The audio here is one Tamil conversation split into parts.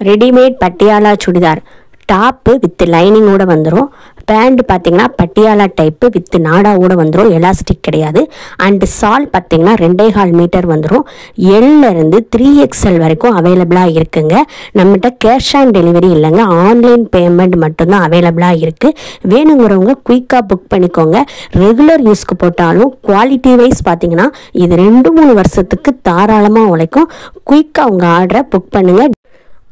Readymade Patiala chudidar top with லைனிங்கோட வந்துடும். பேண்ட் பார்த்தீங்கன்னா பட்டியாலா டைப்பு வித் நாடாவோட வந்துடும், எலாஸ்டிக் கிடையாது. அண்டு சால் பார்த்தீங்கன்னா 2.25 மீட்டர் வந்துடும். எல்லேருந்து 3XL வரைக்கும் அவைலபிளாக இருக்குங்க. நம்மகிட்ட கேஷ் ஆன் டெலிவரி இல்லைங்க, ஆன்லைன் பேமெண்ட் மட்டும்தான் அவைலபிளாக இருக்குது. வேணுங்கிறவங்க குயிக்காக புக் பண்ணிக்கோங்க. ரெகுலர் யூஸ்க்கு போட்டாலும் குவாலிட்டி வைஸ் பார்த்தீங்கன்னா இது 2-3 வருஷத்துக்கு தாராளமாக உழைக்கும். குயிக்காக உங்கள் ஆர்டரை புக் பண்ணுங்கள்.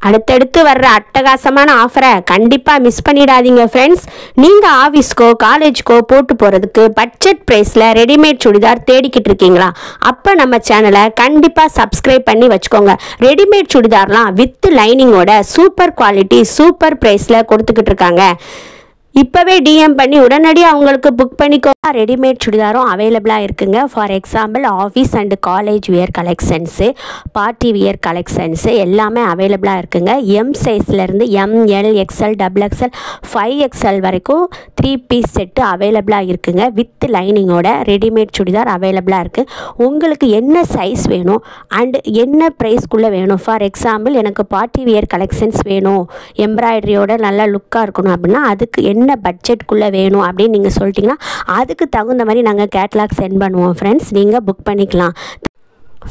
அடுத்தடுத்து வர்ற அட்டகாசமான ஆஃபரை கண்டிப்பாக மிஸ் பண்ணிடாதீங்க ஃப்ரெண்ட்ஸ். நீங்கள் ஆஃபீஸ்க்கோ காலேஜ்க்கோ போட்டு போகிறதுக்கு பட்ஜெட் ப்ரைஸில் ரெடிமேட் சுடிதார் தேடிக்கிட்டு இருக்கீங்களா? அப்போ நம்ம சேனலை கண்டிப்பாக சப்ஸ்கிரைப் பண்ணி வச்சுக்கோங்க. ரெடிமேட் சுடிதார்லாம் வித் லைனிங்கோட சூப்பர் குவாலிட்டி சூப்பர் ப்ரைஸில் கொடுத்துக்கிட்டு இருக்காங்க. இப்போவே டிஎம் பண்ணி உடனடியாக அவங்களுக்கு புக் பண்ணிக்கோ. ரெடிமேட் சுடிதாரும் அவைலபிளாக இருக்குங்க. For example office and college wear collections, party wear collections எல்லாமே அவைலபிளாக இருக்குங்க. எம் சைஸ்லேருந்து ML XL XXL 5XL வரைக்கும் 3 பீஸ் செட்டு அவைலபிளாக இருக்குங்க. வித் லைனிங்கோட ரெடிமேட் சுடிதார் அவைலபிளாக இருக்குது. உங்களுக்கு என்ன சைஸ் வேணும் அண்டு என்ன ப்ரைஸ்க்குள்ளே வேணும்? ஃபார் எக்ஸாம்பிள் எனக்கு பார்ட்டி வியர் கலெக்ஷன்ஸ் வேணும், எம்ப்ராய்டரியோட நல்லா லுக்காக இருக்கணும் அப்படின்னா அதுக்கு என்ன பட்ஜெட்குள்ளே வேணும் அப்படின்னு நீங்கள் சொல்லிட்டீங்கன்னா அதுக்கு தகுந்த மாதிரி நாங்கள் கேட்லாக் சென்ட் பண்ணுவோம் ஃப்ரெண்ட்ஸ். நீங்கள் புக் பண்ணிக்கலாம்.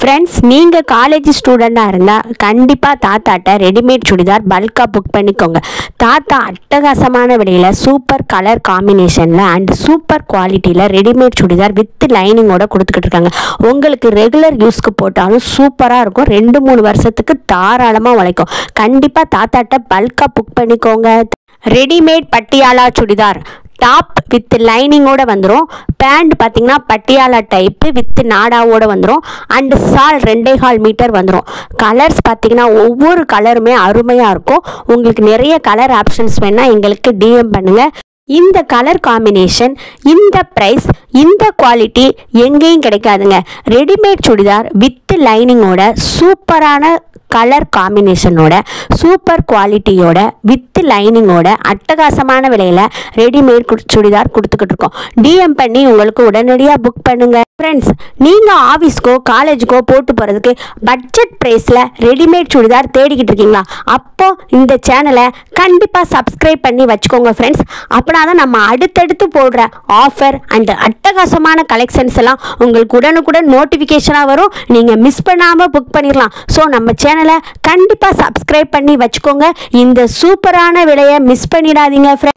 ஃப்ரெண்ட்ஸ், நீங்கள் காலேஜ் ஸ்டூடெண்ட்டாக இருந்தால் கண்டிப்பாக தாத்தாட்ட ரெடிமேட் சுடிதார் பல்காக புக் பண்ணிக்கோங்க. தாத்தா அட்டகாசமான விலையில் சூப்பர் கலர் காம்பினேஷனில் அண்ட் சூப்பர் குவாலிட்டியில் ரெடிமேட் சுடிதார் வித் லைனிங்கோட கொடுத்துக்கிட்டு இருக்காங்க. உங்களுக்கு ரெகுலர் யூஸ்க்கு போட்டாலும் சூப்பராக இருக்கும். 2-3 வருஷத்துக்கு தாராளமாக உழைக்கும். கண்டிப்பாக தாத்தாட்ட பல்காக புக் பண்ணிக்கோங்க. Readymade Patiala chudidar top with லைனிங்கோட வந்துடும். பேண்ட் பார்த்தீங்கன்னா பட்டியாலா டைப்பு வித் நாடாவோட வந்துடும். அண்டு சால் 2.25 மீட்டர் வந்துடும். கலர்ஸ் பார்த்தீங்கன்னா ஒவ்வொரு கலருமே அருமையாக இருக்கும். உங்களுக்கு நிறைய கலர் ஆப்ஷன்ஸ் வேணால் எங்களுக்கு டிஎம் பண்ணுங்கள். இந்த கலர் காம்பினேஷன், இந்த ப்ரைஸ், இந்த குவாலிட்டி எங்கேயும் கிடைக்காதுங்க. ரெடிமேட் சுடிதார் வித் லைனிங்கோட சூப்பரான கலர் காம்பினேஷனோட சூப்பர் குவாலிட்டியோட வித் லைனிங்கோட அட்டகாசமான விலையில் ரெடிமேட் சுடிதார் கொடுத்துக்கிட்டு இருக்கோம். டிஎம் பண்ணி உங்களுக்கு உடனடியாக புக் பண்ணுங்கள். ஃப்ரெண்ட்ஸ், நீங்கள் ஆஃபீஸ்க்கோ காலேஜுக்கோ போட்டு போகிறதுக்கு பட்ஜெட் ப்ரைஸில் ரெடிமேட் சுடிதார் தேடிக்கிட்டு இருக்கீங்களா? அப்போ இந்த சேனலை கண்டிப்பாக சப்ஸ்கிரைப் பண்ணி வச்சுக்கோங்க ஃப்ரெண்ட்ஸ். அப்படின்னா தான் நம்ம அடுத்தடுத்து போடுற ஆஃபர் அண்ட் அட்டகாசமான கலெக்ஷன்ஸ் எல்லாம் உங்களுக்கு உடனுக்குடன் நோட்டிஃபிகேஷனாக வரும். நீங்கள் மிஸ் பண்ணாமல் புக் பண்ணிடலாம். ஸோ நம்ம சேனலை கண்டிப்பாக சப்ஸ்கிரைப் பண்ணி வச்சுக்கோங்க. இந்த சூப்பரான விலையை மிஸ் பண்ணிடாதீங்க ஃப்ரெண்ட்ஸ்.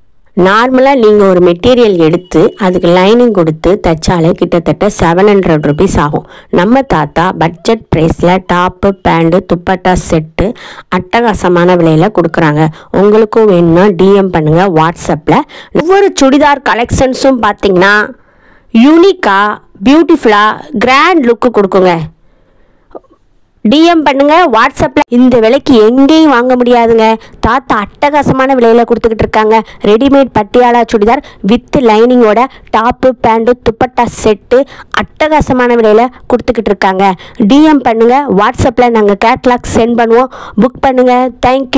நார்மலாக நீங்கள் ஒரு மெட்டீரியல் எடுத்து அதுக்கு லைனிங் கொடுத்து தைச்சாலே கிட்டத்தட்ட 700 ருபீஸ் ஆகும். நம்ம தாத்தா பட்ஜெட் ப்ரைஸில் டாப்பு பேண்ட்டு துப்பட்டா செட்டு அட்டகாசமான விலையில் கொடுக்குறாங்க. உங்களுக்கும் வேணும்னா டிஎம் பண்ணுங்கள் வாட்ஸ்அப்பில். ஒவ்வொரு சுடிதார் கலெக்ஷன்ஸும் பார்த்தீங்கன்னா யூனிக்காக பியூட்டிஃபுல்லாக கிராண்ட் லுக்கு கொடுக்குங்க. டிஎம் பண்ணுங்க வாட்ஸ்அப்பில். இந்த விலைக்கு எங்கேயும் வாங்க முடியாதுங்க. தாத்தா அட்டகாசமான விலையில் கொடுத்துக்கிட்டு இருக்காங்க. ரெடிமேட் பட்டியாலா சுடிதார் வித் லைனிங்கோட டாப்பு பேண்ட்டு துப்பட்டா செட்டு அட்டகாசமான விலையில் கொடுத்துக்கிட்டு இருக்காங்க. டிஎம் பண்ணுங்க வாட்ஸ்அப்பில். நாங்கள் கேட்லாக் சென்ட் பண்ணுவோம். புக் பண்ணுங்கள். தேங்க்யூ.